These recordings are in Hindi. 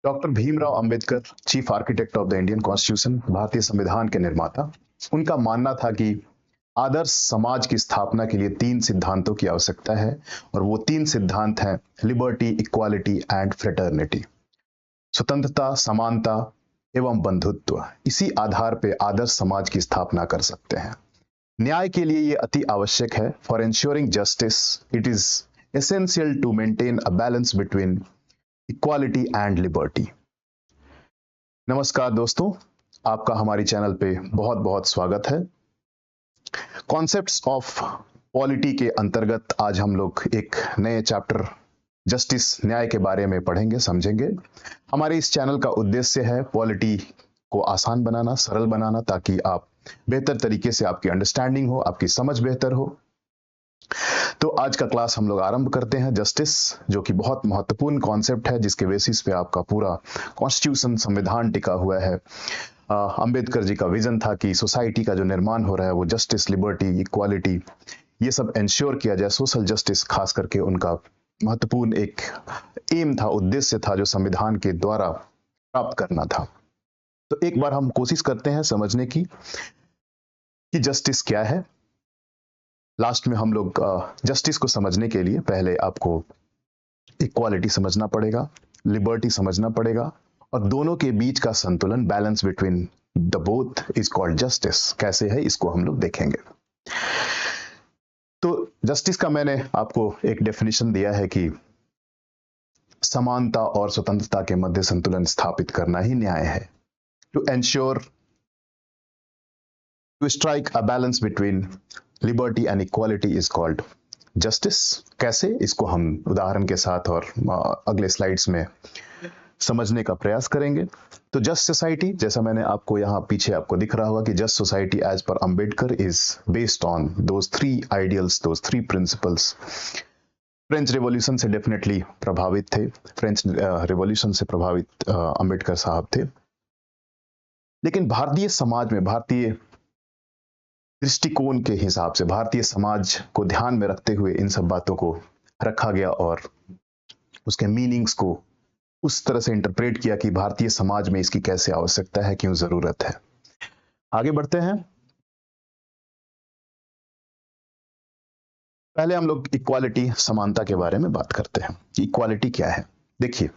Doctor Bhimrao Ambedkar, chief architect of the Indian constitution, भारतीय संविधान के निर्माता, उनका मानना था कि आदर्श समाज की स्थापना के लिए 3 सिद्धांतों की आवश्यकता है और वो 3 सिद्धांत हैं लिबर्टी, इक्वालिटी एंड फ्रेटर्निटी। स्वतंत्रता, समानता एवं बंधुत्व। इसी आधार पर आदर्श समाज की स्थापना कर सकते हैं। न्याय के लिए ये अति आवश्यक है। For ensuring justice it is essential to maintain a balance between equality and liberty. नमस्कार दोस्तों, आपका हमारी चैनल पे बहुत बहुत स्वागत है। कॉन्सेप्ट्स ऑफ पॉलिटी के अंतर्गत आज हम लोग एक नए चैप्टर जस्टिस, न्याय के बारे में पढ़ेंगे, समझेंगे। हमारे इस चैनल का उद्देश्य है पॉलिटी को आसान बनाना, सरल बनाना, ताकि आप बेहतर तरीके से आपकी अंडरस्टैंडिंग हो, आपकी समझ बेहतर हो। तो आज का क्लास हम लोग आरंभ करते हैं जस्टिस, जो कि बहुत महत्वपूर्ण कॉन्सेप्ट है, जिसके बेसिस पे आपका पूरा कॉन्स्टिट्यूशन, संविधान टिका हुआ है। अंबेडकर जी का विजन था कि सोसाइटी का जो निर्माण हो रहा है वो जस्टिस, लिबर्टी, इक्वालिटी, ये सब इंश्योर किया जाए। सोशल जस्टिस खास करके उनका महत्वपूर्ण एक एम था, उद्देश्य था, जो संविधान के द्वारा प्राप्त करना था। तो एक बार हम कोशिश करते हैं समझने की कि जस्टिस क्या है। लास्ट में हम लोग जस्टिस को समझने के लिए पहले आपको इक्वालिटी समझना पड़ेगा, लिबर्टी समझना पड़ेगा, और दोनों के बीच का संतुलन, balance between the both is called justice, कैसे है इसको हम लोग देखेंगे। तो जस्टिस का मैंने आपको एक डेफिनेशन दिया है कि समानता और स्वतंत्रता के मध्य संतुलन स्थापित करना ही न्याय है। To ensure, to strike a balance between liberty and equality is called justice. कैसे, इसको हम उदाहरण के साथ और अगले स्लाइड्स में समझने का प्रयास करेंगे। तो जस्ट सोसाइटी, जैसा मैंने आपको यहाँ पीछे आपको दिख रहा होगा कि just society as per Ambedkar is based on those 3 ideals, those 3 principles. French revolution से डेफिनेटली प्रभावित थे, फ्रेंच रेवोल्यूशन से प्रभावित अंबेडकर साहब थे। लेकिन भारतीय समाज में, भारतीय दृष्टिकोण के हिसाब से, भारतीय समाज को ध्यान में रखते हुए इन सब बातों को रखा गया और उसके मीनिंग्स को उस तरह से इंटरप्रेट किया कि भारतीय समाज में इसकी कैसे आवश्यकता है, क्यों जरूरत है। आगे बढ़ते हैं। पहले हम लोग इक्वालिटी, समानता के बारे में बात करते हैं कि इक्वालिटी क्या है। देखिए,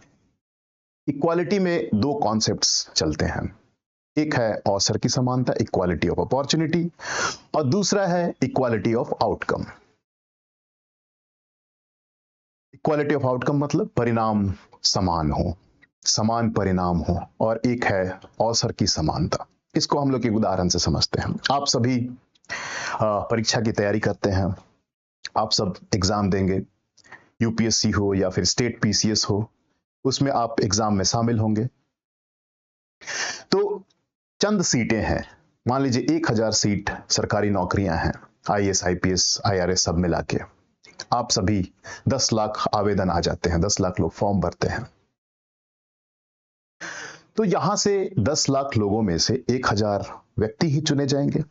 इक्वालिटी में 2 कॉन्सेप्ट्स चलते हैं। एक है अवसर की समानता, इक्वालिटी ऑफ अपॉर्चुनिटी, और दूसरा है equality of outcome. Equality of outcome मतलब परिणाम समान हो, समान परिणाम हो, और एक है अवसर की समानता। इसको हम लोग एक उदाहरण से समझते हैं। आप सभी परीक्षा की तैयारी करते हैं, आप सब एग्जाम देंगे, यूपीएससी हो या फिर स्टेट पीसीएस हो, उसमें आप एग्जाम में शामिल होंगे। तो चंद सीटें हैं, मान लीजिए 1000 सीट सरकारी नौकरियां हैं, आईएएस, आईपीएस, आईआरएस सब मिला के। आप सभी 10 लाख आवेदन आ जाते हैं, 10 लाख लोग फॉर्म भरते हैं। तो यहां से 10 लाख लोगों में से 1000 व्यक्ति ही चुने जाएंगे।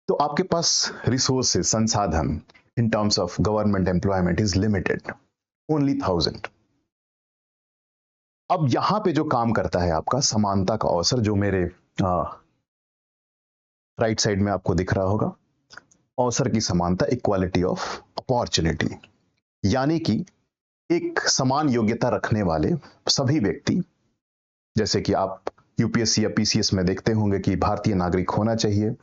तो आपके पास रिसोर्सेज, संसाधन in terms of government employment is limited, only 1000। अब यहां पे जो काम करता है आपका समानता का अवसर, जो मेरे राइट साइड में आपको दिख रहा होगा, अवसर की समानता, इक्वालिटी ऑफ अपॉर्चुनिटी, यानी कि एक समान योग्यता रखने वाले सभी व्यक्ति, जैसे कि आप यूपीएससी या पीसीएस में देखते होंगे कि भारतीय नागरिक होना चाहिए,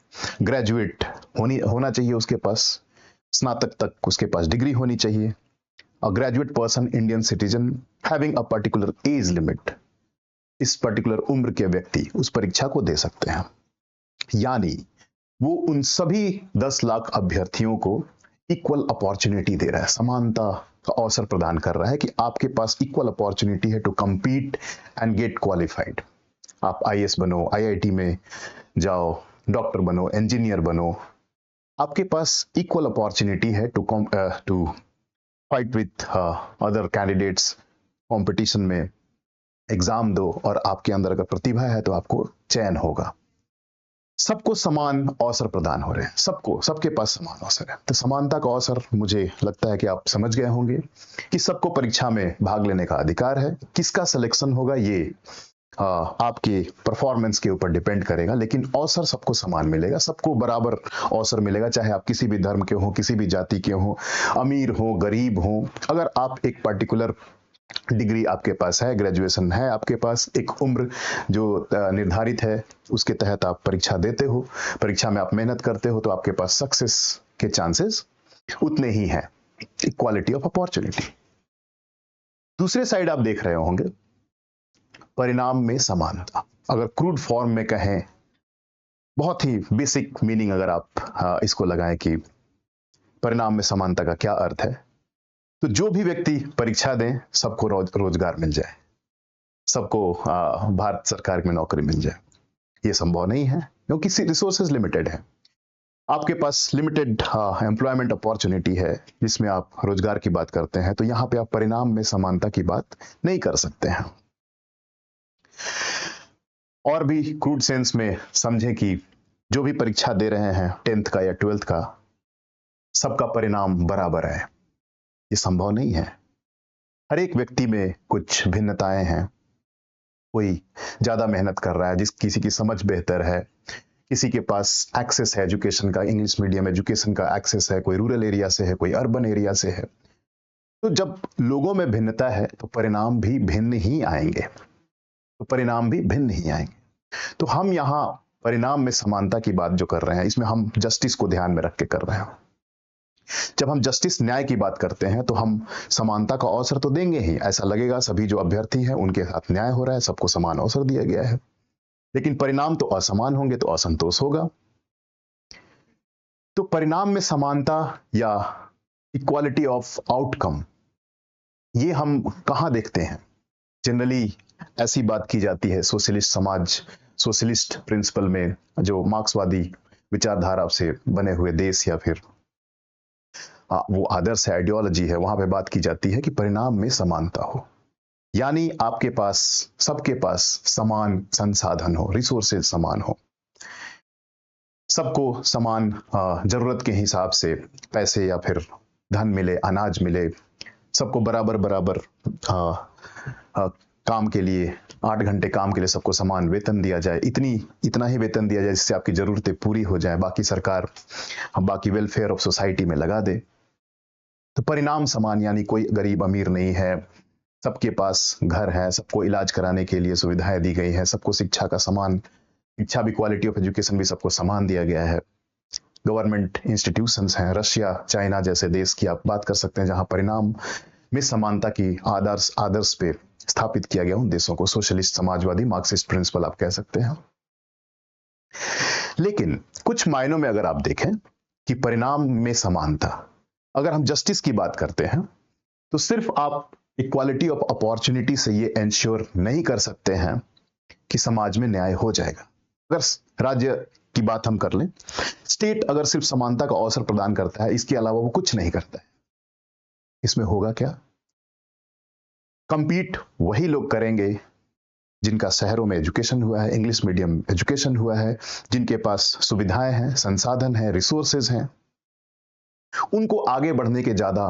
ग्रेजुएट होना चाहिए, उसके पास स्नातक तक उसके पास डिग्री होनी चाहिए। A graduate person, Indian citizen having a particular age limit, इस पर्टिकुलर उम्र के व्यक्ति उस परीक्षा को दे सकते हैं। यानी वो उन सभी 10 लाख अभ्यर्थियों को इक्वल अपॉर्चुनिटी दे रहा है, समानता का अवसर प्रदान कर रहा है कि आपके पास इक्वल अपॉर्चुनिटी है to compete and get qualified. आप आईएएस बनो, आईआईटी में जाओ, डॉक्टर बनो, इंजीनियर बनो, आपके पास इक्वल अपॉर्चुनिटी है to fight with other candidates, competition में एग्जाम दो, और आपके अंदर अगर प्रतिभा है तो आपको चयन होगा। सबको समान अवसर प्रदान हो रहे हैं, सबको, सबके पास समान अवसर है। तो समानता का अवसर, मुझे लगता है कि आप समझ गए होंगे कि सबको परीक्षा में भाग लेने का अधिकार है। किसका सिलेक्शन होगा ये आपके परफॉर्मेंस के ऊपर डिपेंड करेगा, लेकिन अवसर सबको समान मिलेगा, सबको बराबर अवसर मिलेगा, चाहे आप किसी भी धर्म के हो, किसी भी जाति के हो, अमीर हो, गरीब हो। अगर आप एक पर्टिकुलर डिग्री आपके पास है, ग्रेजुएशन है आपके पास, एक उम्र जो निर्धारित है उसके तहत आप परीक्षा देते हो, परीक्षा में आप मेहनत करते हो, तो आपके पास सक्सेस के चांसेस उतने ही हैं। Equality of opportunity. दूसरे साइड आप देख रहे होंगे परिणाम में समानता। अगर क्रूड फॉर्म में कहें, बहुत ही बेसिक मीनिंग अगर आप इसको लगाएं कि परिणाम में समानता का क्या अर्थ है, तो जो भी व्यक्ति परीक्षा दें सबको रोजगार मिल जाए, सबको भारत सरकार में नौकरी मिल जाए, ये संभव नहीं है क्योंकि रिसोर्सेज लिमिटेड है। आपके पास लिमिटेड एम्प्लॉयमेंट अपॉर्चुनिटी है जिसमें आप रोजगार की बात करते हैं, तो यहां पे आप परिणाम में समानता की बात नहीं कर सकते हैं। और भी क्रूड सेंस में समझें कि जो भी परीक्षा दे रहे हैं 10th का या 12th का, सबका परिणाम बराबर है, ये संभव नहीं है। हर एक व्यक्ति में कुछ भिन्नताएं हैं। कोई ज्यादा मेहनत कर रहा है, किसी की समझ बेहतर है, किसी के पास एक्सेस है एजुकेशन का, इंग्लिश मीडियम एजुकेशन का एक्सेस है, कोई रूरल एरिया से है, कोई अर्बन एरिया से है। तो जब लोगों में भिन्नता है तो परिणाम भी भिन्न ही आएंगे, तो हम यहाँ परिणाम में समानता की बात जो कर रहे हैं, इसमें हम जस्टिस को ध्यान में रख के कर रहे हैं। जब हम जस्टिस, न्याय की बात करते हैं, तो हम समानता का अवसर तो देंगे ही, ऐसा लगेगा सभी जो अभ्यर्थी हैं उनके साथ न्याय हो रहा है, सबको समान अवसर दिया गया है, लेकिन परिणाम तो असमान होंगे तो असंतोष होगा। तो परिणाम में समानता या इक्वालिटी ऑफ आउटकम, ये हम कहां देखते हैं? जनरली ऐसी बात की जाती है सोशलिस्ट समाज, सोशलिस्ट प्रिंसिपल में, जो मार्क्सवादी विचारधारा से बने हुए देश या फिर वो आदर्श है, आइडियोलॉजी है, वहां पे बात की जाती है कि परिणाम में समानता हो, यानी आपके पास, सबके पास समान संसाधन हो, रिसोर्सेज समान हो, सबको समान जरूरत के हिसाब से पैसे या फिर धन मिले, अनाज मिले, सबको बराबर बराबर काम के लिए, 8 घंटे काम के लिए सबको समान वेतन दिया जाए, इतना ही वेतन दिया जाए जिससे आपकी जरूरतें पूरी हो जाए, बाकी सरकार बाकी वेलफेयर ऑफ सोसाइटी में लगा दे। तो परिणाम समान, यानी कोई गरीब अमीर नहीं है, सबके पास घर है, सबको इलाज कराने के लिए सुविधाएं दी गई हैं, सबको शिक्षा का समान, शिक्षा भी, क्वालिटी ऑफ एजुकेशन भी सबको समान दिया गया है। गवर्नमेंट इंस्टीट्यूशंस हैं, रशिया, चाइना जैसे देश की आप बात कर सकते हैं जहां परिणाम में समानता की आदर्श पे स्थापित किया गया, उन देशों को सोशलिस्ट, समाजवादी, मार्क्सिस्ट प्रिंसिपल आप कह सकते हैं। लेकिन कुछ मायनों में अगर आप देखें कि परिणाम में समानता, अगर हम जस्टिस की बात करते हैं, तो सिर्फ आप इक्वालिटी ऑफ अपॉर्चुनिटी से ये एंश्योर नहीं कर सकते हैं कि समाज में न्याय हो जाएगा। अगर राज्य की बात हम कर लें, स्टेट अगर सिर्फ समानता का अवसर प्रदान करता है, इसके अलावा वो कुछ नहीं करता है, इसमें होगा क्या? कंपीट वही लोग करेंगे जिनका शहरों में एजुकेशन हुआ है, इंग्लिश मीडियम एजुकेशन हुआ है, जिनके पास सुविधाएं हैं, संसाधन हैं, रिसोर्सेज हैं, उनको आगे बढ़ने के ज्यादा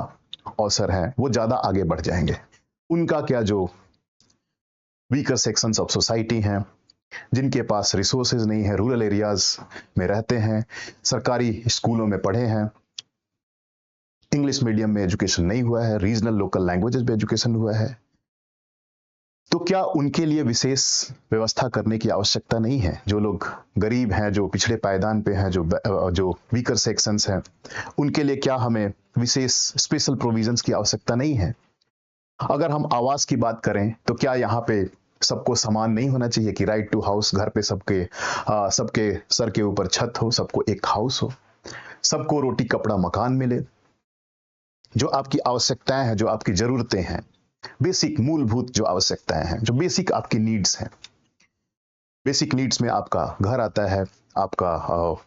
अवसर हैं, वो ज्यादा आगे बढ़ जाएंगे। उनका क्या, जो वीकर सेक्शंस ऑफ सोसाइटी हैं, जिनके पास रिसोर्सेज नहीं है, रूरल एरियाज में रहते हैं, सरकारी स्कूलों में पढ़े हैं, इंग्लिश मीडियम में एजुकेशन नहीं हुआ है, रीजनल लोकल लैंग्वेजेस में एजुकेशन हुआ है, तो क्या उनके लिए विशेष व्यवस्था करने की आवश्यकता नहीं है? जो लोग गरीब हैं, जो पिछड़े पायदान पे हैं, जो वीकर सेक्शंस हैं, उनके लिए क्या हमें विशेष स्पेशल प्रोविजंस की आवश्यकता नहीं है? अगर हम आवास की बात करें, तो क्या यहाँ पे सबको समान नहीं होना चाहिए कि राइट टू हाउस, घर पे सबके सर के ऊपर छत हो, सबको एक हाउस हो, सबको रोटी कपड़ा मकान मिले, जो आपकी आवश्यकताएं हैं, जो आपकी जरूरतें हैं, बेसिक मूलभूत जो आवश्यकताएं हैं, जो बेसिक आपकी नीड्स हैं। बेसिक नीड्स में आपका घर आता है, आपका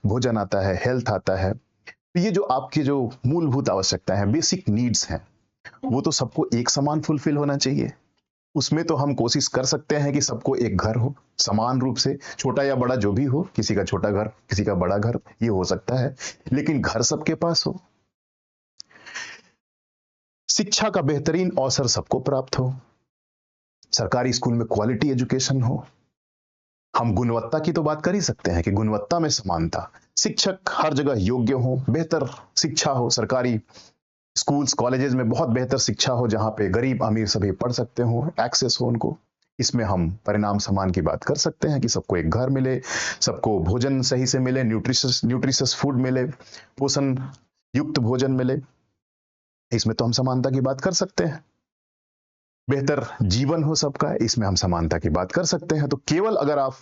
भोजन आता है, हेल्थ आता है, तो ये जो आपकी जो मूलभूत आवश्यकताएं हैं, बेसिक नीड्स हैं, वो तो सबको एक समान फुलफिल होना चाहिए। उसमें तो हम कोशिश कर सकते हैं कि सबको एक घर हो, समान रूप से, छोटा या बड़ा जो भी हो, किसी का छोटा घर, किसी का बड़ा घर, ये हो सकता है, लेकिन घर सबके पास हो। शिक्षा का बेहतरीन अवसर सबको प्राप्त हो, सरकारी स्कूल में क्वालिटी एजुकेशन हो। हम गुणवत्ता की तो बात कर ही सकते हैं कि गुणवत्ता में समानता, शिक्षक हर जगह योग्य हो, बेहतर शिक्षा हो, सरकारी स्कूल्स कॉलेजेस में बहुत बेहतर शिक्षा हो, जहां पे गरीब अमीर सभी पढ़ सकते हो, एक्सेस हो उनको। इसमें हम परिणाम समान की बात कर सकते हैं कि सबको एक घर मिले, सबको भोजन सही से मिले, न्यूट्रिशियस फूड मिले, पोषण युक्त भोजन मिले। इसमें तो हम समानता की बात कर सकते हैं। बेहतर जीवन हो सबका, इसमें हम समानता की बात कर सकते हैं। तो केवल अगर आप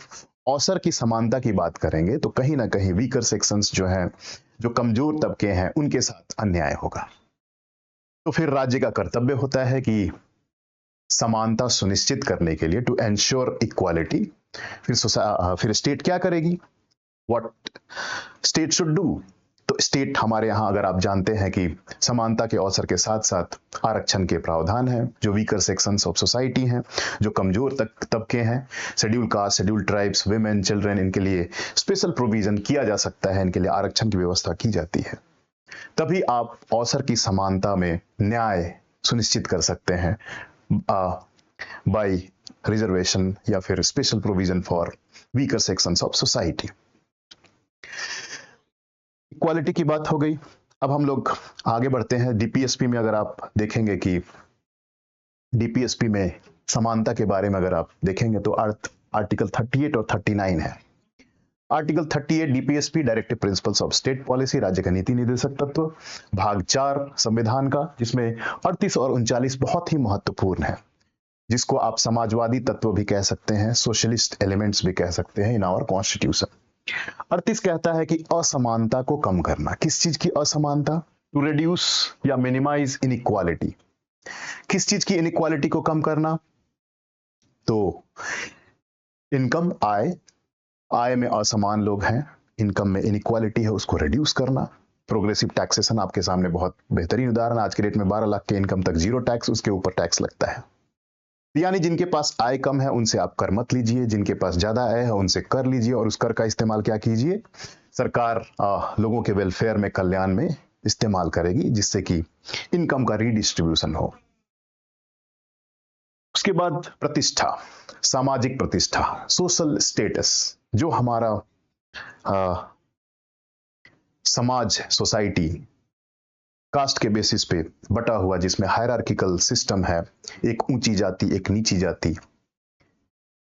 अवसर की समानता की बात करेंगे तो कहीं ना कहीं वीकर सेक्शंस जो हैं, जो कमजोर तबके हैं, उनके साथ अन्याय होगा। तो फिर राज्य का कर्तव्य होता है कि समानता सुनिश्चित करने के लिए, टू एंश्योर इक्वालिटी, फिर स्टेट क्या करेगी, व्हाट स्टेट शुड डू। तो स्टेट हमारे यहाँ, अगर आप जानते हैं कि समानता के अवसर के साथ साथ आरक्षण के प्रावधान हैं, जो वीकर सेक्शंस ऑफ सोसाइटी हैं, जो कमजोर तबके हैं, schedule caste, schedule tribes, women, children, इनके लिए स्पेशल प्रोविजन किया जा सकता है, इनके लिए आरक्षण की व्यवस्था की जाती है। तभी आप अवसर की समानता में न्याय सुनिश्चित कर सकते हैं बाय रिजर्वेशन या फिर special provision for weaker sections of society. Equality की बात हो गई। अब हम लोग आगे बढ़ते हैं। डीपीएसपी में अगर आप देखेंगे कि डीपीएसपी में समानता के बारे में अगर आप देखेंगे तो आर्टिकल 38 और 39 है। Article 38 DPSP directive principles of state policy, राज्य का नीति निर्देशक तत्व, भाग 4 संविधान का, जिसमें 38 और 39 बहुत ही महत्वपूर्ण है, जिसको आप समाजवादी तत्व भी कह सकते हैं, सोशलिस्ट एलिमेंट्स भी कह सकते हैं इन आवर कॉन्स्टिट्यूशन। 38 कहता है कि असमानता को कम करना। किस चीज की असमानता? टू रिड्यूस या मिनिमाइज इनइक्वालिटी। किस चीज की इनइक्वालिटी को कम करना? तो इनकम, आय में असमान लोग हैं, इनकम में इनइक्वालिटी है, उसको रिड्यूस करना। प्रोग्रेसिव टैक्सेशन आपके सामने बहुत बेहतरीन उदाहरण, आज के डेट में 12 लाख के इनकम तक जीरो टैक्स, उसके ऊपर टैक्स लगता है। यानी जिनके पास आय कम है उनसे आप कर मत लीजिए, जिनके पास ज्यादा आय है उनसे कर लीजिए, और उस कर का इस्तेमाल क्या कीजिए, सरकार लोगों के वेलफेयर में, कल्याण में इस्तेमाल करेगी, जिससे कि इनकम का रीडिस्ट्रीब्यूशन हो। उसके बाद प्रतिष्ठा, सामाजिक प्रतिष्ठा, सोशल स्टेटस, जो हमारा समाज, सोसाइटी कास्ट के बेसिस पे बटा हुआ, जिसमें हायरार्किकल सिस्टम है, एक ऊंची जाति, एक नीची जाति,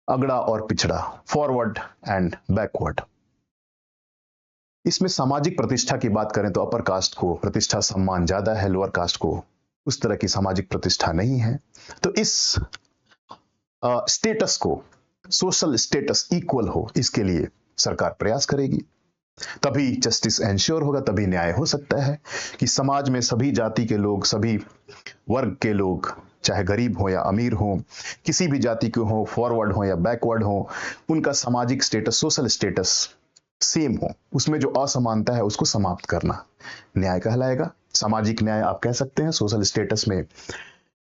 अगड़ा और पिछड़ा, फॉरवर्ड एंड बैकवर्ड। इसमें सामाजिक प्रतिष्ठा की बात करें तो अपर कास्ट को प्रतिष्ठा सम्मान ज्यादा है, लोअर कास्ट को उस तरह की सामाजिक प्रतिष्ठा नहीं है। तो इस स्टेटस को, सोशल स्टेटस इक्वल हो, इसके लिए सरकार प्रयास करेगी। तभी जस्टिस एंश्योर होगा, तभी न्याय हो सकता है कि समाज में सभी जाति के लोग, सभी वर्ग के लोग, चाहे गरीब हो या अमीर हो, किसी भी जाति के हो, फॉरवर्ड हो या बैकवर्ड हो, उनका सामाजिक स्टेटस, सोशल स्टेटस सेम हो। उसमें जो असमानता है उसको समाप्त करना न्याय कहलाएगा। सामाजिक न्याय आप कह सकते हैं। सोशल स्टेटस में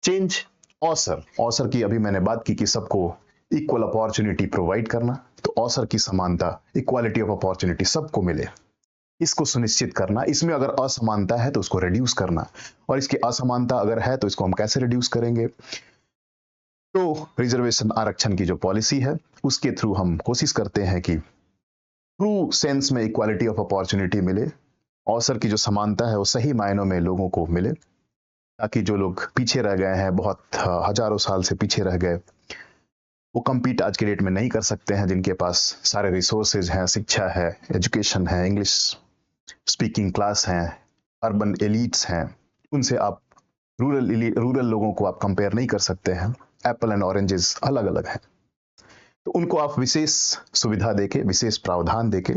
चेंज, अवसर की अभी मैंने बात की कि सबको इक्वल अपॉर्चुनिटी प्रोवाइड करना, तो अवसर की समानता, इक्वालिटी ऑफ अपॉर्चुनिटी सबको मिले, इसको सुनिश्चित करना। इसमें अगर असमानता है तो उसको रिड्यूस करना, और इसकी असमानता अगर है तो इसको हम कैसे रिड्यूस करेंगे? तो रिजर्वेशन, आरक्षण की जो पॉलिसी है उसके थ्रू हम कोशिश करते हैं कि ट्रू सेंस में इक्वालिटी ऑफ अपॉर्चुनिटी मिले, अवसर की जो समानता है वो सही मायनों में लोगों को मिले, ताकि जो लोग पीछे रह गए हैं, बहुत हजारों साल से पीछे रह गए, वो कम्पीट आज के डेट में नहीं कर सकते हैं। जिनके पास सारे रिसोर्सेज हैं, शिक्षा है, एजुकेशन है, इंग्लिश स्पीकिंग क्लास हैं, अर्बन एलिट्स हैं, उनसे आप रूरल लोगों को आप कंपेयर नहीं कर सकते हैं। एप्पल एंड ऑरेंजेस अलग अलग हैं। तो उनको आप विशेष सुविधा देके, विशेष प्रावधान देके,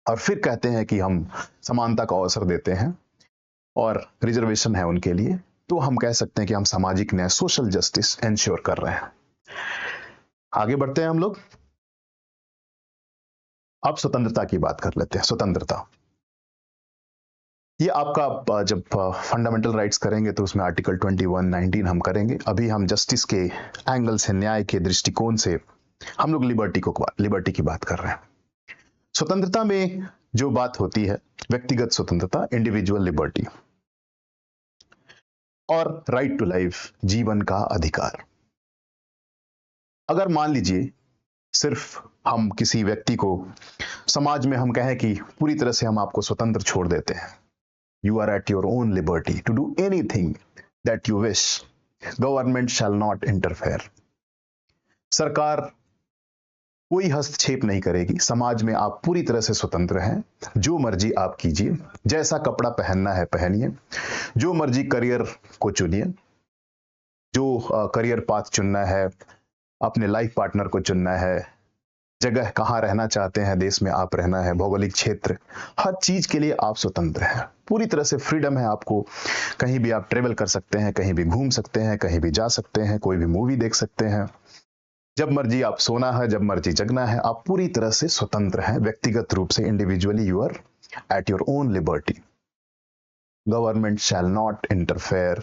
और फिर कहते हैं कि हम समानता का अवसर देते हैं और रिजर्वेशन है उनके लिए, तो हम कह सकते हैं कि हम सामाजिक न्याय, सोशल जस्टिस एंश्योर कर रहे हैं। आगे बढ़ते हैं हम लोग। अब स्वतंत्रता की बात कर लेते हैं। स्वतंत्रता, ये आपका जब फंडामेंटल राइट्स करेंगे तो उसमें आर्टिकल 21, 19 हम करेंगे। अभी हम जस्टिस के एंगल से, न्याय के दृष्टिकोण से हम लोग लिबर्टी की बात कर रहे हैं। स्वतंत्रता में जो बात होती है, व्यक्तिगत स्वतंत्रता, इंडिविजुअल लिबर्टी, और राइट टू लाइफ, जीवन का अधिकार। अगर मान लीजिए सिर्फ हम किसी व्यक्ति को समाज में हम कहें कि पूरी तरह से हम आपको स्वतंत्र छोड़ देते हैं, you are at your own liberty to do anything that you wish, government shall not interfere, सरकार कोई हस्तक्षेप नहीं करेगी, समाज में आप पूरी तरह से स्वतंत्र हैं, जो मर्जी आप कीजिए, जैसा कपड़ा पहनना है पहनिए, जो मर्जी करियर को चुनिए, जो करियर पाथ चुनना है, अपने लाइफ पार्टनर को चुनना है, जगह कहाँ रहना चाहते हैं, देश में आप रहना है, भौगोलिक क्षेत्र, हर चीज के लिए आप स्वतंत्र हैं, पूरी तरह से फ्रीडम है आपको। कहीं भी आप ट्रेवल कर सकते हैं, कहीं भी घूम सकते हैं, कहीं भी जा सकते हैं, कोई भी मूवी देख सकते हैं, जब मर्जी आप सोना है, जब मर्जी जगना है, आप पूरी तरह से स्वतंत्र हैं, व्यक्तिगत रूप से, individually you are at your own liberty. Government shall not interfere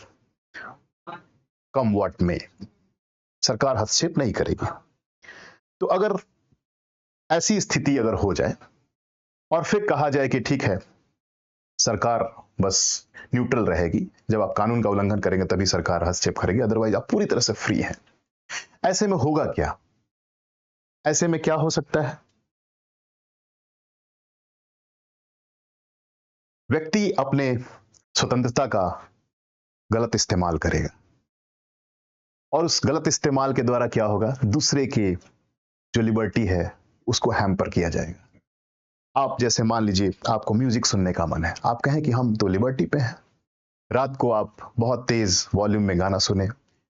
come what may, सरकार हस्तक्षेप नहीं करेगी। तो अगर ऐसी स्थिति अगर हो जाए और फिर कहा जाए कि ठीक है, सरकार बस न्यूट्रल रहेगी, जब आप कानून का उल्लंघन करेंगे तभी सरकार हस्तक्षेप करेगी, अदरवाइज आप पूरी तरह से फ्री हैं, ऐसे में होगा क्या? ऐसे में क्या हो सकता है? व्यक्ति अपने स्वतंत्रता का गलत इस्तेमाल करेगा, और उस गलत इस्तेमाल के द्वारा क्या होगा, दूसरे के जो लिबर्टी है उसको हैम्पर किया जाएगा। आप जैसे मान लीजिए आपको म्यूजिक सुनने का मन है, आप कहें कि हम तो लिबर्टी पे हैं, रात को आप बहुत तेज वॉल्यूम में गाना सुने,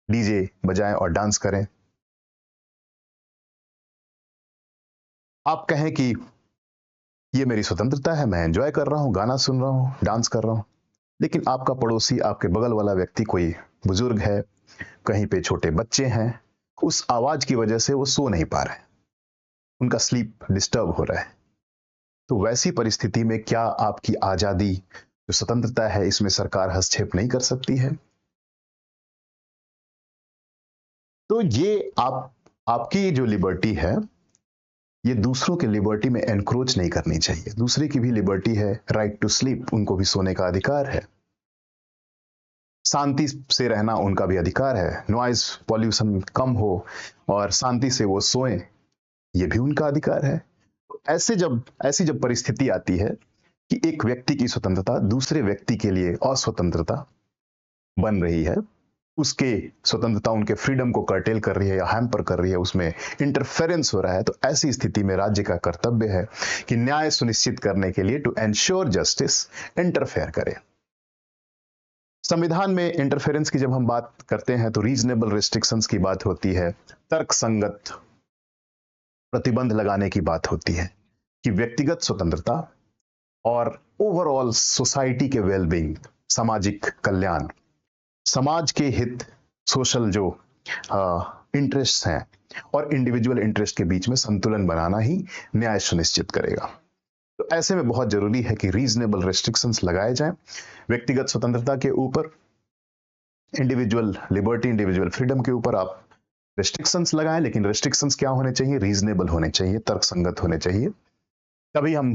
डीजे बजाएं और डांस करें। आप कहें कि ये मेरी स्वतंत्रता है, मैं एंजॉय कर रहा हूं, गाना सुन रहा हूं, डांस कर रहा हूं, लेकिन आपका पड़ोसी, आपके बगल वाला व्यक्ति, कोई बुजुर्ग है, कहीं पे छोटे बच्चे हैं, उस आवाज की वजह से वो सो नहीं पा रहे, उनका स्लीप डिस्टर्ब हो रहा है। तो वैसी परिस्थिति में क्या आपकी आजादी, जो स्वतंत्रता है, इसमें सरकार हस्तक्षेप नहीं कर सकती है? तो ये आपकी जो लिबर्टी है, ये दूसरों की लिबर्टी में एनक्रोच नहीं करनी चाहिए। दूसरे की भी लिबर्टी है, राइट टू स्लीप, उनको भी सोने का अधिकार है, शांति से रहना उनका भी अधिकार है, नॉइज पॉल्यूशन कम हो और शांति से वो सोएं, ये भी उनका अधिकार है। ऐसी जब परिस्थिति आती है कि एक व्यक्ति की स्वतंत्रता दूसरे व्यक्ति के लिए अस्वतंत्रता बन रही है, उसके स्वतंत्रता, उनके फ्रीडम को कर्टेल कर रही है या हैम्पर कर रही है, उसमें इंटरफेरेंस हो रहा है, तो ऐसी स्थिति में राज्य का कर्तव्य है कि न्याय सुनिश्चित करने के लिए, टू एंश्योर जस्टिस, इंटरफेयर करे। संविधान में इंटरफेरेंस की जब हम बात करते हैं तो रीजनेबल रिस्ट्रिक्शंस की बात होती है, तर्कसंगत प्रतिबंध लगाने की बात होती है कि व्यक्तिगत स्वतंत्रता और ओवरऑल सोसाइटी के वेलबींग, सामाजिक कल्याण, समाज के हित, सोशल जो इंटरेस्ट हैं और इंडिविजुअल इंटरेस्ट के बीच में संतुलन बनाना ही न्याय सुनिश्चित करेगा। तो ऐसे में बहुत जरूरी है कि रीजनेबल रेस्ट्रिक्शंस लगाए जाएं व्यक्तिगत स्वतंत्रता के ऊपर, इंडिविजुअल लिबर्टी, इंडिविजुअल फ्रीडम के ऊपर आप रेस्ट्रिक्शंस लगाएं, लेकिन रेस्ट्रिक्शंस क्या होने चाहिए, रीजनेबल होने चाहिए, तर्कसंगत होने चाहिए। तभी हम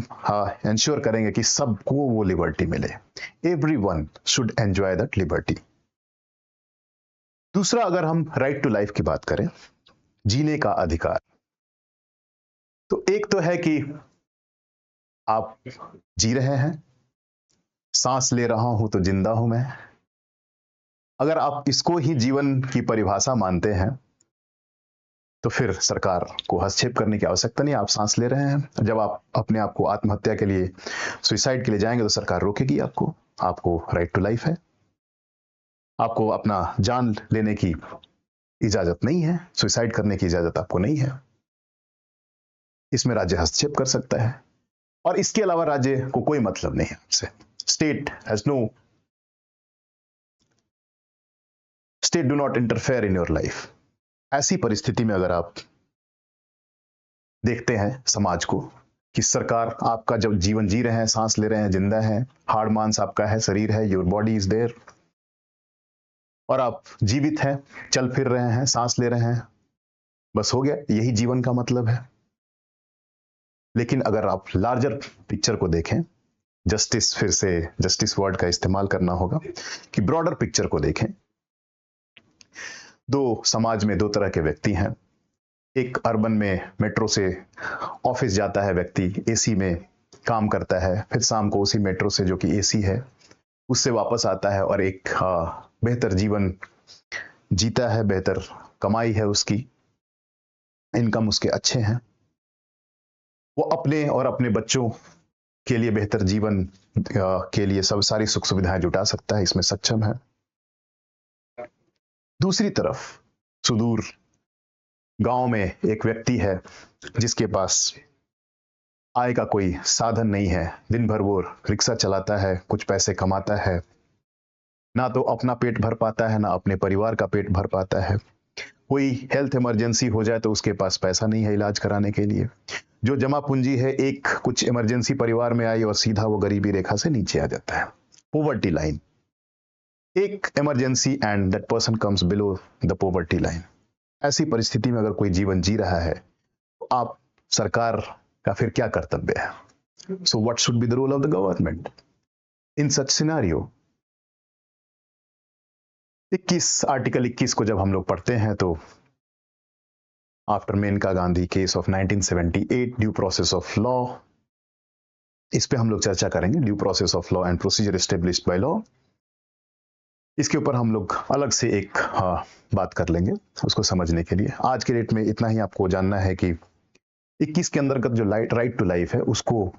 इंश्योर करेंगे कि सबको वो लिबर्टी मिले। Everyone should enjoy that liberty. दूसरा, अगर हम राइट टू लाइफ की बात करें, जीने का अधिकार, तो एक तो है कि आप जी रहे हैं, सांस ले रहा हूं तो जिंदा हूं मैं। अगर आप इसको ही जीवन की परिभाषा मानते हैं तो फिर सरकार को हस्तक्षेप करने की आवश्यकता नहीं। आप सांस ले रहे हैं, जब आप अपने आप को आत्महत्या के लिए, सुसाइड के लिए जाएंगे तो सरकार रोकेगी आपको। आपको राइट टू लाइफ है, आपको अपना जान लेने की इजाजत नहीं है, सुसाइड करने की इजाजत आपको नहीं है। इसमें राज्य हस्तक्षेप कर सकता है और इसके अलावा राज्य को कोई मतलब नहीं है आपसे। State do not interfere in your life. ऐसी परिस्थिति में अगर आप देखते हैं समाज को कि सरकार आपका जब जीवन जी रहे हैं, सांस ले रहे हैं, जिंदा है, हाड़ मांस आपका है, शरीर है, योर बॉडी इज देयर, और आप जीवित हैं, चल फिर रहे हैं, सांस ले रहे हैं, बस हो गया, यही जीवन का मतलब है। लेकिन अगर आप लार्जर पिक्चर को देखें, जस्टिस, फिर से जस्टिस वर्ड का इस्तेमाल करना होगा, कि ब्रॉडर पिक्चर को देखें, दो समाज में दो तरह के व्यक्ति हैं। एक अर्बन में मेट्रो से ऑफिस जाता है व्यक्ति, एसी में काम करता है, फिर शाम को उसी मेट्रो से, जो कि एसी है, उससे वापस आता है और एक बेहतर जीवन जीता है, बेहतर कमाई है उसकी, इनकम उसके अच्छे हैं, वो अपने और अपने बच्चों के लिए बेहतर जीवन के लिए सब सारी सुख सुविधाएं जुटा सकता है, इसमें सक्षम है। दूसरी तरफ सुदूर गांव में एक व्यक्ति है जिसके पास आय का कोई साधन नहीं है, दिन भर वो रिक्शा चलाता है, कुछ पैसे कमाता है, ना तो अपना पेट भर पाता है, ना अपने परिवार का पेट भर पाता है। कोई हेल्थ इमरजेंसी हो जाए तो उसके पास पैसा नहीं है इलाज कराने के लिए। जो जमा पूंजी है, एक कुछ इमरजेंसी परिवार में आई और सीधा वो गरीबी रेखा से नीचे आ जाता है, पॉवर्टी लाइन। एक emergency and that person comes below the poverty line. ऐसी परिस्थिति में अगर कोई जीवन जी रहा है, तो आप सरकार का फिर क्या कर्तव्य है? So what should be the role of the government in such scenario? 21 article 21 को जब हम लोग पढ़ते हैं तो after Maneka Gandhi case of 1978, due process of law, इस पे हम लोग चर्चा करेंगे, due process of law and procedure established by law. इसके ऊपर हम लोग अलग से एक बात कर लेंगे उसको समझने के लिए। आज के डेट में इतना ही आपको जानना है कि 21 के अंतर्गत जो राइट टू लाइफ है, उसको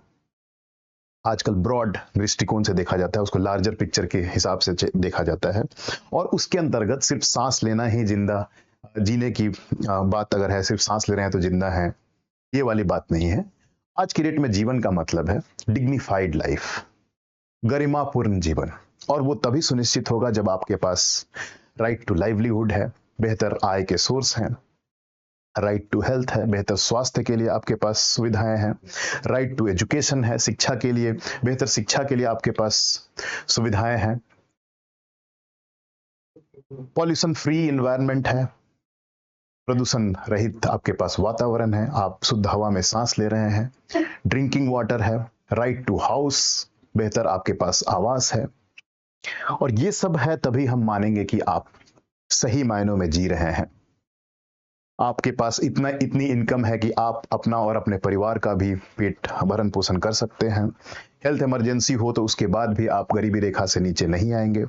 आजकल ब्रॉड दृष्टिकोण से देखा जाता है, उसको लार्जर पिक्चर के हिसाब से देखा जाता है, और उसके अंतर्गत सिर्फ सांस लेना ही जिंदा जीने की बात अगर है, सिर्फ सांस ले रहे हैं तो जिंदा है, ये वाली बात नहीं है। आज की डेट में जीवन का मतलब है डिग्निफाइड लाइफ, गरिमापूर्ण जीवन, और वो तभी सुनिश्चित होगा जब आपके पास राइट टू लाइवलीहुड है, बेहतर आय के सोर्स हैं, राइट टू हेल्थ है, बेहतर स्वास्थ्य के लिए आपके पास सुविधाएं हैं, राइट टू एजुकेशन है, शिक्षा के लिए, बेहतर शिक्षा के लिए आपके पास सुविधाएं हैं, पॉल्यूशन फ्री एनवायरनमेंट है, प्रदूषण रहित आपके पास वातावरण है, आप शुद्ध हवा में सांस ले रहे हैं, ड्रिंकिंग वाटर है, राइट टू हाउस, बेहतर आपके पास आवास है, और ये सब है तभी हम मानेंगे कि आप सही मायनों में जी रहे हैं। आपके पास इतनी इनकम है कि आप अपना और अपने परिवार का भी पेट भरण पोषण कर सकते हैं। हेल्थ इमरजेंसी हो तो उसके बाद भी आप गरीबी रेखा से नीचे नहीं आएंगे।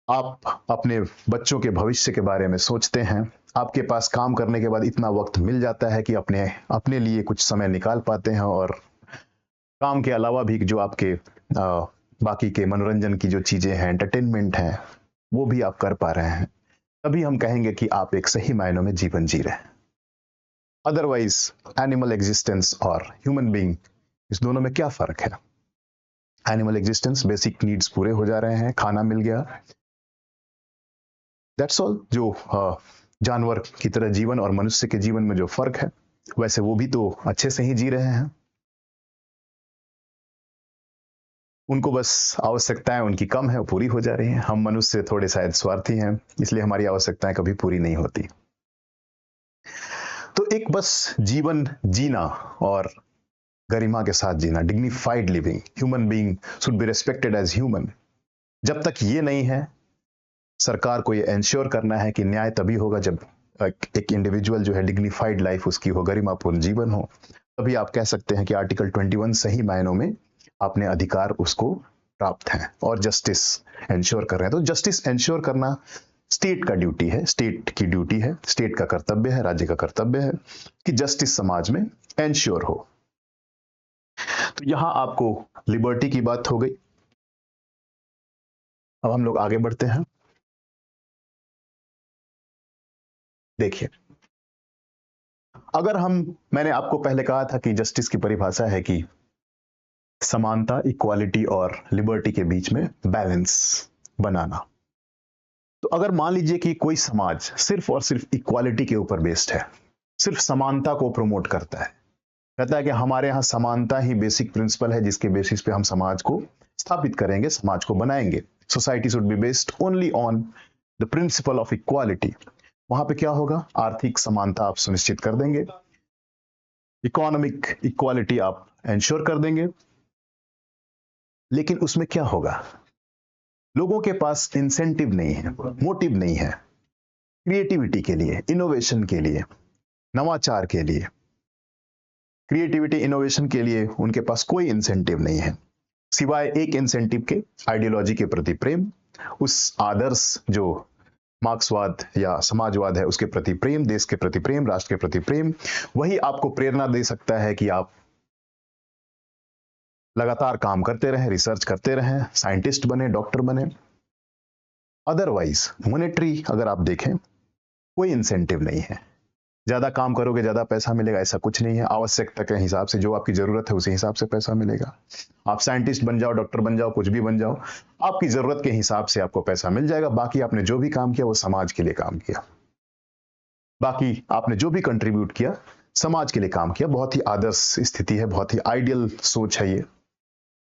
आप अपने बच्चों के भविष्य के बारे में सोचते हैं, आपके पास काम करने के बाद इतना वक्त मिल जाता है कि अपने लिए कुछ समय निकाल पाते हैं, और काम के अलावा भी जो आपके बाकी के मनोरंजन की जो चीजें हैं, एंटरटेनमेंट है, वो भी आप कर पा रहे हैं। तभी हम कहेंगे कि आप एक सही मायनों में जीवन जी रहे हैं। अदरवाइज एनिमल एग्जिस्टेंस और ह्यूमन बीइंग, इस दोनों में क्या फर्क है? एनिमल एग्जिस्टेंस, बेसिक नीड्स पूरे हो जा रहे हैं, खाना मिल गया, दैट्स ऑल। जो जानवर की तरह जीवन और मनुष्य के जीवन में जो फर्क है, वैसे वो भी तो अच्छे से ही जी रहे हैं। उनको बस आवश्यकताएं उनकी कम है, वो पूरी हो जा रही हैं। हम मनुष्य थोड़े शायद स्वार्थी हैं, इसलिए हमारी आवश्यकताएं कभी पूरी नहीं होती। तो एक बस जीवन जीना और गरिमा के साथ जीना, dignified living, human being should be respected as human, जब तक ये नहीं है, सरकार को ये एंश्योर करना है कि न्याय तभी होगा जब एक इंडिविजुअल जो है डिग्निफाइड लाइफ उसकी हो, गरिमापूर्ण जीवन हो, तभी आप कह सकते हैं कि आर्टिकल 21 सही मायनों में अपने अधिकार उसको प्राप्त हैं और जस्टिस एंश्योर कर रहे हैं। तो जस्टिस एंश्योर करना स्टेट का ड्यूटी है, स्टेट की ड्यूटी है, स्टेट का कर्तव्य है, राज्य का कर्तव्य है कि जस्टिस समाज में एंश्योर हो। तो यहां आपको लिबर्टी की बात हो गई। अब हम लोग आगे बढ़ते हैं। देखिए, अगर मैंने आपको पहले कहा था कि जस्टिस की परिभाषा है कि समानता, इक्वालिटी और लिबर्टी के बीच में बैलेंस बनाना। तो अगर मान लीजिए कि कोई समाज सिर्फ और सिर्फ इक्वालिटी के ऊपर बेस्ड है, सिर्फ समानता को प्रमोट करता है, कहता है कि हमारे यहाँ समानता ही बेसिक प्रिंसिपल है जिसके बेसिस पे हम समाज को स्थापित करेंगे, समाज को बनाएंगे। Society should be based only on the principle of equality. वहां पे क्या होगा, आर्थिक समानता आप सुनिश्चित कर देंगे, इकोनॉमिक इक्वालिटी आप एंश्योर कर देंगे। लेकिन उसमें क्या होगा, लोगों के पास इंसेंटिव नहीं है, मोटिव नहीं है क्रिएटिविटी के लिए, इनोवेशन के लिए, नवाचार के लिए। क्रिएटिविटी इनोवेशन के लिए उनके पास कोई इंसेंटिव नहीं है सिवाय एक इंसेंटिव के, आइडियोलॉजी के प्रति प्रेम, उस आदर्श जो मार्क्सवाद या समाजवाद है उसके प्रति प्रेम, देश के प्रति प्रेम, राष्ट्र के प्रति प्रेम। वही आपको प्रेरणा दे सकता है कि आप लगातार काम करते रहें, रिसर्च करते रहें, साइंटिस्ट बने, डॉक्टर बने। अदरवाइज मॉनेटरी अगर आप देखें, कोई इंसेंटिव नहीं है। ज्यादा काम करोगे ज्यादा पैसा मिलेगा, ऐसा कुछ नहीं है। आवश्यकता के हिसाब से, जो आपकी जरूरत है उसी हिसाब से पैसा मिलेगा। आप साइंटिस्ट बन जाओ, डॉक्टर बन जाओ, कुछ भी बन जाओ, आपकी जरूरत के हिसाब से आपको पैसा मिल जाएगा। बाकी आपने जो भी काम किया वो समाज के लिए काम किया, बाकी आपने जो भी कंट्रीब्यूट किया समाज के लिए काम किया। बहुत ही आदर्श स्थिति है, बहुत ही आइडियल सोच है ये।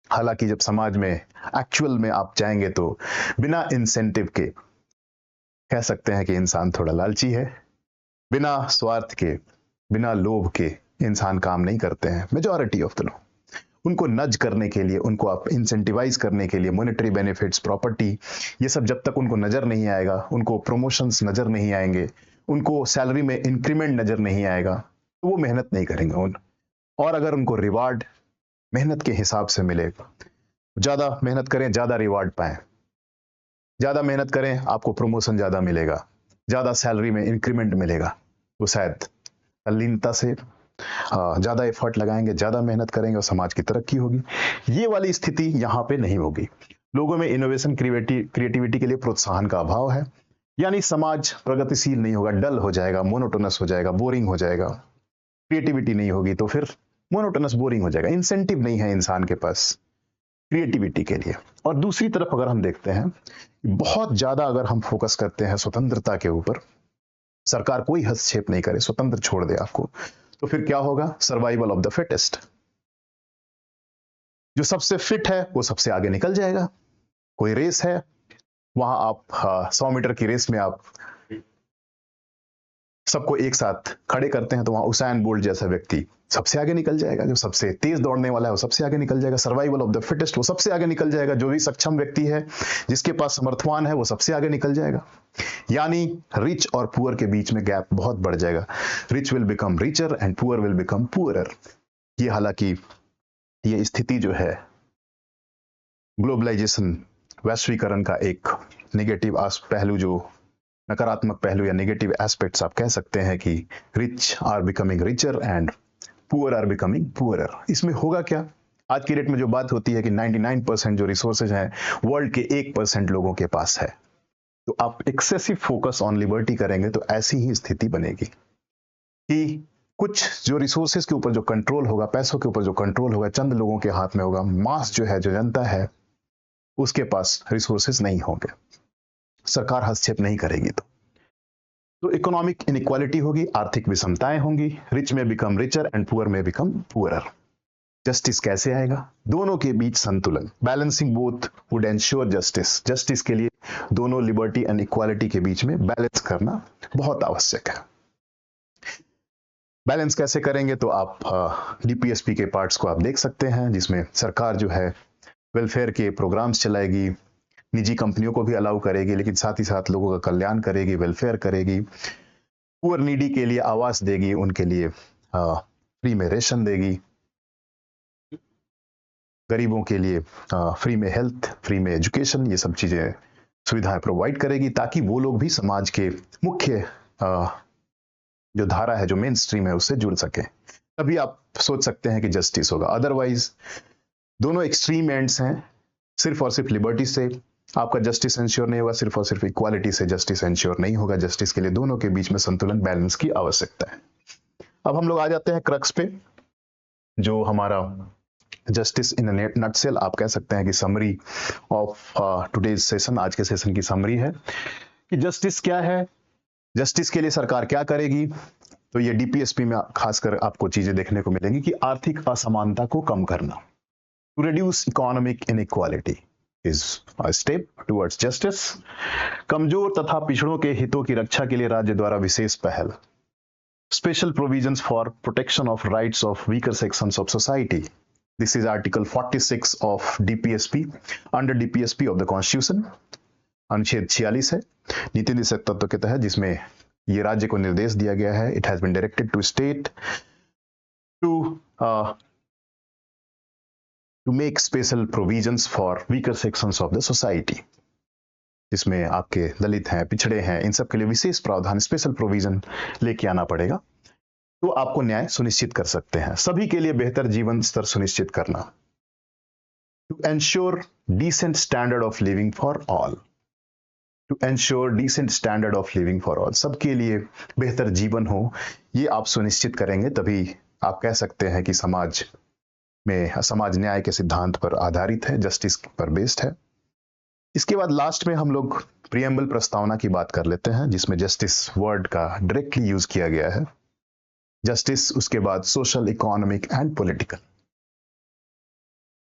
हालांकि जब समाज में एक्चुअल में आप जाएंगे तो बिना इंसेंटिव के कह सकते हैं कि इंसान थोड़ा लालची है। बिना स्वार्थ के, बिना लोभ के इंसान काम नहीं करते हैं मेजॉरिटी ऑफ द लोग। उनको नज करने के लिए, उनको आप इंसेंटिवाइज करने के लिए मॉनेटरी बेनिफिट्स, प्रॉपर्टी, ये सब जब तक उनको नजर नहीं आएगा, उनको प्रमोशंस नजर नहीं आएंगे, उनको सैलरी में इंक्रीमेंट नजर नहीं आएगा, तो वो मेहनत नहीं करेंगे। और अगर उनको रिवार्ड मेहनत के हिसाब से मिले, ज्यादा मेहनत करें ज्यादा रिवार्ड पाएं, ज्यादा मेहनत करें आपको प्रमोशन ज्यादा मिलेगा, ज्यादा सैलरी में इंक्रीमेंट मिलेगा, तो शायद तल्लीनता से ज्यादा एफर्ट लगाएंगे, ज्यादा मेहनत करेंगे और समाज की तरक्की होगी। ये वाली स्थिति यहाँ पे नहीं होगी। लोगों में इनोवेशन, क्रिएटिविटी के लिए प्रोत्साहन का अभाव है, यानी समाज प्रगतिशील नहीं होगा, डल हो जाएगा, मोनोटोनस हो जाएगा, बोरिंग हो जाएगा। क्रिएटिविटी नहीं होगी तो फिर मोनोटोनस, बोरिंग हो जाएगा। इंसेंटिव नहीं है इंसान के पास क्रिएटिविटी के लिए। और दूसरी तरफ अगर हम देखते हैं, बहुत ज्यादा अगर हम फोकस करते हैं स्वतंत्रता के ऊपर, सरकार कोई हस्तक्षेप नहीं करे, स्वतंत्र छोड़ दे आपको, तो फिर क्या होगा, सर्वाइवल ऑफ द फिटेस्ट। जो सबसे फिट है वो सबसे आगे निकल जाएगा। कोई रेस है, वहां आप 100 मीटर की रेस में आप सबको एक साथ खड़े करते हैं, तो वहां उसाइन बोल्ट जैसा व्यक्ति सबसे आगे निकल जाएगा। जो सबसे तेज दौड़ने वाला है वो सबसे आगे निकल जाएगा। सर्वाइवल ऑफ द फिटेस्ट, वो सबसे आगे निकल जाएगा। जो भी सक्षम व्यक्ति है, जिसके पास समर्थवान है, वो सबसे आगे निकल जाएगा। यानी रिच और पुअर के बीच में गैप बहुत बढ़ जाएगा। Rich will become richer and poor will become poorer. ये हालांकि ये स्थिति जो है ग्लोबलाइजेशन, वैश्वीकरण का एक नेगेटिव पहलू, जो नकारात्मक पहलू या नेगेटिव एस्पेक्ट्स आप कह सकते हैं कि rich are becoming richer and poor are becoming poorer. इसमें होगा क्या, आज की डेट में जो बात होती है कि 99% जो रिसोर्सेज हैं वर्ल्ड के 1% लोगों के पास है। तो आप एक्सेसिव फोकस ऑन लिबर्टी करेंगे तो ऐसी ही स्थिति बनेगी कि कुछ जो रिसोर्सेज के ऊपर जो कंट्रोल होगा, पैसों के ऊपर जो कंट्रोल होगा, चंद लोगों के हाथ में होगा। मास जो है, जो जनता है, उसके पास रिसोर्सेज नहीं होंगे, सरकार हस्तक्षेप नहीं करेगी तो इकोनॉमिक इनइक्वालिटी होगी, आर्थिक विषमताएं होंगी। रिच में बिकम रिचर एंड पुअर में बिकम पुअरर। जस्टिस कैसे आएगा, दोनों के बीच संतुलन, balancing both would ensure justice. Justice के लिए दोनों लिबर्टी एंड इक्वालिटी के बीच में बैलेंस करना बहुत आवश्यक है। बैलेंस कैसे करेंगे, तो आप डीपीएसपी के पार्ट्स को आप देख सकते हैं, जिसमें सरकार जो है वेलफेयर के प्रोग्राम्स चलाएगी, निजी कंपनियों को भी अलाउ करेगी, लेकिन साथ ही साथ लोगों का कल्याण करेगी, वेलफेयर करेगी। पुअर नीडी के लिए आवास देगी, उनके लिए फ्री में रेशन देगी, गरीबों के लिए फ्री में हेल्थ, फ्री में एजुकेशन, ये सब चीजें सुविधाएं प्रोवाइड करेगी, ताकि वो लोग भी समाज के मुख्य जो धारा है, जो मेन स्ट्रीम है, उससे जुड़ सके। तभी आप सोच सकते हैं कि जस्टिस होगा। अदरवाइज दोनों एक्सट्रीम एंड्स हैं। सिर्फ और सिर्फ लिबर्टी से आपका जस्टिस एंश्योर नहीं होगा, सिर्फ और सिर्फ इक्वालिटी से जस्टिस एंश्योर नहीं होगा। जस्टिस के लिए दोनों के बीच में संतुलन, बैलेंस की आवश्यकता है। अब हम लोग आ जाते हैं क्रक्स पे, जो हमारा जस्टिस इन नटसेल आप कह सकते हैं कि समरी ऑफ टुडेज सेशन, आज के सेशन की समरी है कि जस्टिस क्या है, जस्टिस के लिए सरकार क्या करेगी, तो ये डीपीएसपी में खासकर आपको चीजें देखने को मिलेंगी कि आर्थिक असमानता को कम करना, to reduce economic inequality is a step towards justice. कमजोर तथा पिछड़ों के हितों की रक्षा के लिए राज्य द्वारा विशेष पहल, special provisions for protection of rights of weaker sections of society. This is article 46 of DPSP, under DPSP of the constitution. अनुच्छेद 46 है नीति निषेध तत्व के तहत, जिसमें ये राज्य को निर्देश दिया गया है, it has been directed to state to make special provisions for weaker sections of the society, जिसमें आपके दलित हैं, पिछड़े हैं, इन सब के लिए विशेष प्रावधान, स्पेशल प्रोविजन लेके आना पड़ेगा, तो आपको न्याय सुनिश्चित कर सकते हैं। सभी के लिए बेहतर जीवन स्तर सुनिश्चित करना, to ensure decent standard of living for all, to ensure decent standard of living for all, सबके लिए बेहतर जीवन हो, ये आप सुनिश्चित करेंगे, तभी आप कह सकते हैं कि समाज न्याय के सिद्धांत पर आधारित है, जस्टिस पर बेस्ड है। इसके बाद लास्ट में हम लोग प्रियम्बल प्रस्तावना की बात कर लेते हैं, जिसमें जस्टिस वर्ड का डायरेक्टली यूज किया गया है। जस्टिस, उसके बाद social, economic and political.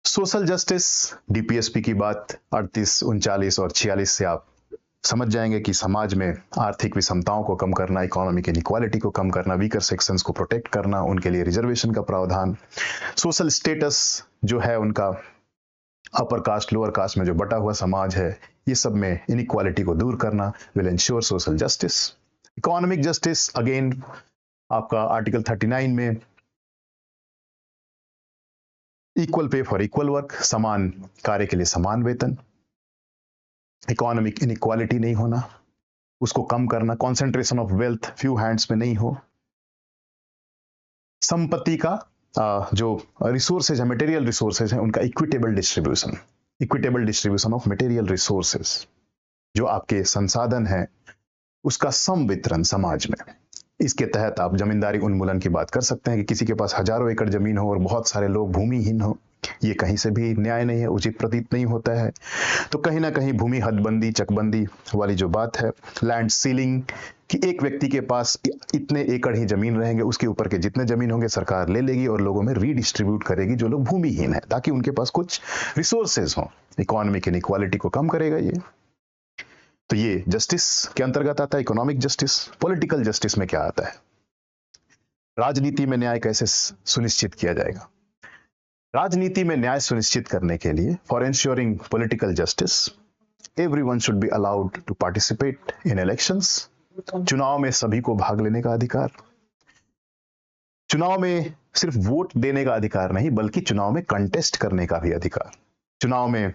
Social justice, DPSP की बात 38, 39 और 46 से आप समझ जाएंगे कि समाज में आर्थिक विषमताओं को कम करना, इकोनॉमिक इनइक्वालिटी को कम करना, वीकर सेक्शंस को प्रोटेक्ट करना, उनके लिए रिजर्वेशन का प्रावधान, सोशल स्टेटस जो है उनका, अपर कास्ट लोअर कास्ट में जो बटा हुआ समाज है, ये सब में इनइक्वालिटी को दूर करना will ensure social justice. Economic justice again आपका आर्टिकल 39 में equal pay for equal work, समान कार्य के लिए समान वेतन, इकोनॉमिक इनइक्वालिटी नहीं होना, उसको कम करना, concentration of wealth few hands में नहीं हो, संपत्ति का जो रिसोर्सेज है, मटेरियल रिसोर्सेज है, उनका equitable distribution of material resources, जो आपके संसाधन है उसका सम वितरण समाज में। इसके तहत आप जमींदारी उन्मूलन की बात कर सकते हैं कि किसी के पास हजारों एकड़ जमीन हो और बहुत सारे लोग भूमिहीन हो, ये कहीं से भी न्याय नहीं है, उचित प्रतीत नहीं होता है। तो कहीं ना कहीं भूमि हदबंदी, चकबंदी वाली जो बात है, लैंड सीलिंग, कि एक व्यक्ति के पास इतने एकड़ ही जमीन रहेंगे, उसके ऊपर के जितने जमीन होंगे सरकार ले लेगी और लोगों में रीडिस्ट्रीब्यूट करेगी जो लोग भूमिहीन है, ताकि उनके पास कुछ रिसोर्सेज हो। इकोनॉमिक इनइक्वालिटी को कम करेगा ये। तो ये जस्टिस के अंतर्गत आता है, इकोनॉमिक जस्टिस। पॉलिटिकल जस्टिस में क्या आता है? राजनीति में न्याय कैसे सुनिश्चित किया जाएगा? राजनीति में न्याय सुनिश्चित करने के लिए, for ensuring political justice, everyone should be allowed to participate in elections. चुनाव में सभी को भाग लेने का अधिकार, चुनाव में सिर्फ वोट देने का अधिकार नहीं, बल्कि चुनाव में कंटेस्ट करने का भी अधिकार, चुनाव में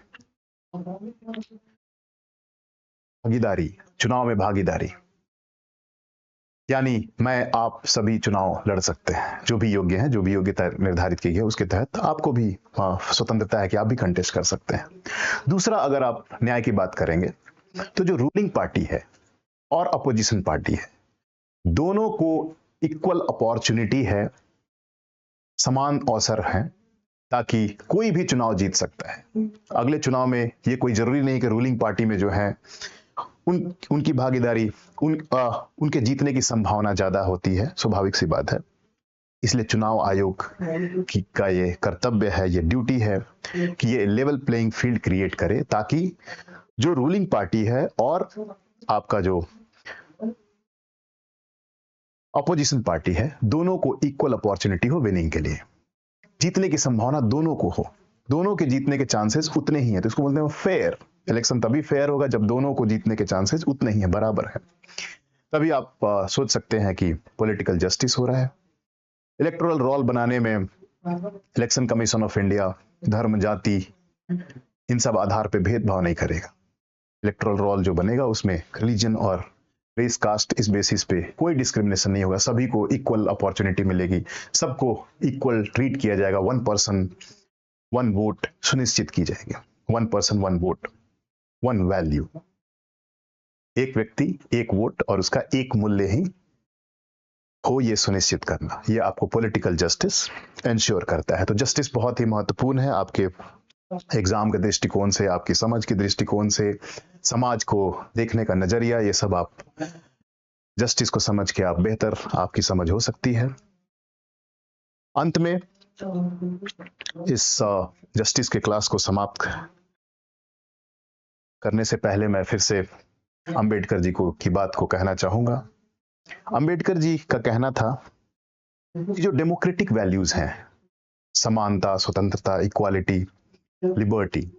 भागीदारी, यानी मैं आप सभी चुनाव लड़ सकते हैं, जो भी योग्य हैं, जो भी योग्यता निर्धारित की है उसके तहत आपको भी स्वतंत्रता है कि आप भी कंटेस्ट कर सकते हैं। दूसरा, अगर आप न्याय की बात करेंगे तो जो रूलिंग पार्टी है और अपोजिशन पार्टी है, दोनों को इक्वल अपॉर्चुनिटी है, समान अवसर है, ताकि कोई भी चुनाव जीत सकता है। अगले चुनाव में ये कोई जरूरी नहीं कि रूलिंग पार्टी में जो है उनकी भागीदारी, उनके जीतने की संभावना ज्यादा होती है, स्वाभाविक सी बात है। इसलिए चुनाव आयोग का ये कर्तव्य है, ये ड्यूटी है कि ये लेवल प्लेइंग फील्ड क्रिएट करे, ताकि जो रूलिंग पार्टी है और आपका जो अपोजिशन पार्टी है, दोनों को इक्वल अपॉर्चुनिटी हो विनिंग के लिए, जीतने की संभावना दोनों को हो, दोनों के जीतने के चांसेस उतने ही हैं। तो इसको बोलते हैं फेयर इलेक्शन। तभी फेयर होगा जब दोनों को जीतने के चांसेस उतने ही हैं, बराबर है। तभी आप सोच सकते हैं कि पॉलिटिकल जस्टिस हो रहा है। इलेक्टोरल रोल बनाने में इलेक्शन कमीशन ऑफ इंडिया धर्म, जाति, इन सब आधार पे भेदभाव नहीं करेगा। इलेक्टोरल रोल जो बनेगा उसमें रिलीजन और रेस, कास्ट, इस बेसिस पे कोई डिस्क्रिमिनेशन नहीं होगा, सभी को इक्वल अपॉर्चुनिटी मिलेगी, सबको इक्वल ट्रीट किया जाएगा। 1 पर्सन 1 वोट सुनिश्चित की जाएगी। 1 पर्सन 1 वोट 1 वैल्यू, एक व्यक्ति एक वोट और उसका एक मूल्य ही हो, ये सुनिश्चित करना, ये आपको पॉलिटिकल जस्टिस एंश्योर करता है। तो जस्टिस बहुत ही महत्वपूर्ण है आपके एग्जाम के दृष्टिकोण से, आपकी समझ के दृष्टिकोण से, समाज को देखने का नजरिया, ये सब आप जस्टिस को समझ के आप बेहतर आपकी समझ हो सकती है। अंत में इस जस्टिस के क्लास को समाप्त करने से पहले मैं फिर से अंबेडकर जी की बात को कहना चाहूंगा। अंबेडकर जी का कहना था कि जो डेमोक्रेटिक वैल्यूज हैं, समानता, स्वतंत्रता, इक्वालिटी, लिबर्टी,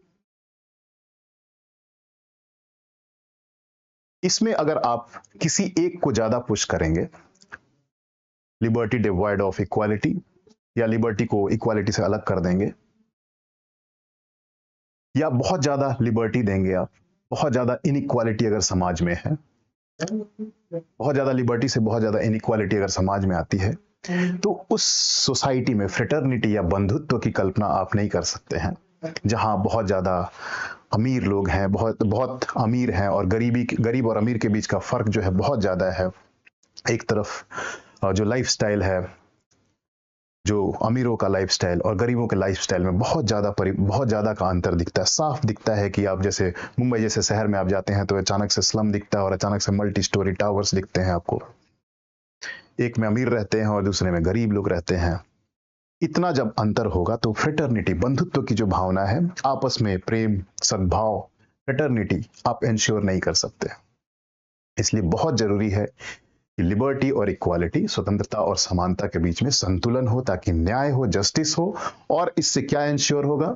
इसमें अगर आप किसी एक को ज्यादा पुश करेंगे, लिबर्टी डिवाइड ऑफ इक्वालिटी, या लिबर्टी को इक्वालिटी से अलग कर देंगे, या बहुत ज्यादा लिबर्टी देंगे आप, बहुत ज्यादा इनइक्वालिटी अगर समाज में है, बहुत ज्यादा लिबर्टी से बहुत ज्यादा इनइक्वालिटी अगर समाज में आती है, तो उस सोसाइटी में फ्रेटर्निटी या बंधुत्व की कल्पना आप नहीं कर सकते हैं, जहां बहुत ज्यादा अमीर लोग हैं, बहुत बहुत अमीर हैं, और गरीब और अमीर के बीच का फर्क जो है बहुत ज्यादा है। एक तरफ जो लाइफस्टाइल है, जो अमीरों का लाइफस्टाइल और गरीबों के लाइफस्टाइल में बहुत ज्यादा का अंतर दिखता है। साफ दिखता है कि आप जैसे मुंबई जैसे शहर में आप जाते हैं तो अचानक से स्लम दिखता है और अचानक से मल्टी स्टोरी टावर्स दिखते हैं आपको। एक में अमीर रहते हैं और दूसरे में गरीब लोग रहते हैं। इतना जब अंतर होगा तो फ्रेटर्निटी, बंधुत्व की जो भावना है, आपस में प्रेम, सद्भाव, फ्रेटर्निटी आप इंश्योर नहीं कर सकते। इसलिए बहुत जरूरी है कि लिबर्टी और इक्वालिटी, स्वतंत्रता और समानता के बीच में संतुलन हो, ताकि न्याय हो, जस्टिस हो, और इससे क्या इंश्योर होगा?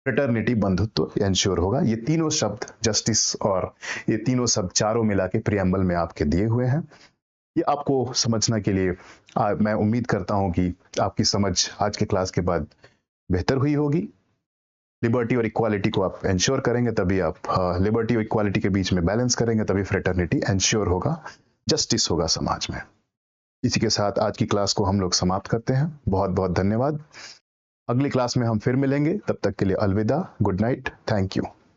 फ्रेटर्निटी, बंधुत्व इंश्योर होगा। ये तीनों शब्द जस्टिस और ये तीनों शब्द चारों मिला के प्रियम्बल में आपके दिए हुए हैं। ये आपको समझने के लिए मैं उम्मीद करता हूं कि आपकी समझ आज के क्लास के बाद बेहतर हुई होगी। लिबर्टी और इक्वालिटी को आप इंश्योर करेंगे तभी आप लिबर्टी और इक्वालिटी के बीच में बैलेंस करेंगे तभी फ्रेटर्निटी इंश्योर होगा, जस्टिस होगा समाज में। इसी के साथ आज की क्लास को हम लोग समाप्त करते हैं। बहुत बहुत धन्यवाद। अगली क्लास में हम फिर मिलेंगे, तब तक के लिए अलविदा, गुड नाइट, थैंक यू।